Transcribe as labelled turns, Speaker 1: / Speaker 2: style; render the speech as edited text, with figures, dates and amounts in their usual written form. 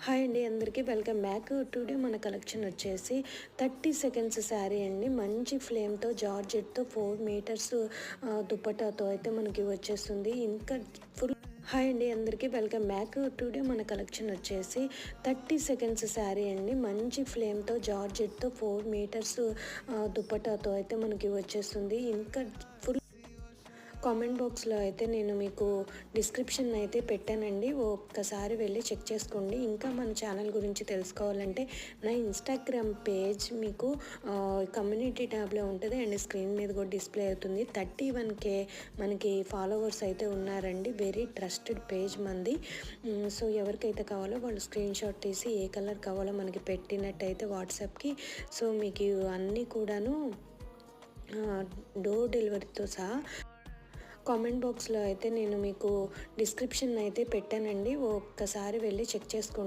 Speaker 1: Hi అండి, అందరికీ welcome back. Today మన కలెక్షన్ వచ్చేసి 30 సెకండ్స్ శారీ అండి. మంచి ఫ్లేమ్తో జార్జెట్తో 4 మీటర్స్ దుపట్టాతో అయితే మనకి వచ్చేస్తుంది. ఇంకా ఫుల్ హాయ్ అండి, అందరికీ వెల్కమ్ బ్యాక్. టుడే మన కలెక్షన్ వచ్చేసి 30 సెకండ్స్ శారీ అండి. మంచి ఫ్లేమ్తో జార్జెట్తో 4 మీటర్స్ దుపట్టాతో అయితే మనకి వచ్చేస్తుంది. ఇంకా ఫుల్ కామెంట్ బాక్స్లో అయితే నేను మీకు డిస్క్రిప్షన్ అయితే పెట్టానండి, ఒక్కసారి వెళ్ళి చెక్ చేసుకోండి. ఇంకా మన ఛానల్ గురించి తెలుసుకోవాలంటే నా ఇన్స్టాగ్రామ్ పేజ్ మీకు కమ్యూనిటీ ట్యాబ్లో ఉంటుంది అండ్ స్క్రీన్ మీద కూడా డిస్ప్లే అవుతుంది. 31K మనకి ఫాలోవర్స్ అయితే ఉన్నారండి. వెరీ ట్రస్టెడ్ పేజ్ మంది. సో ఎవరికైతే కావాలో వాళ్ళు స్క్రీన్ షాట్ తీసి ఏ కలర్ కావాలో మనకి పెట్టినట్టయితే వాట్సాప్కి, సో మీకు అన్నీ కూడాను డోర్ డెలివరీతో సహా కామెంట్ బాక్స్లో అయితే నేను మీకు డిస్క్రిప్షన్ అయితే పెట్టానండి, ఒక్కసారి వెళ్ళి చెక్ చేసుకోండి.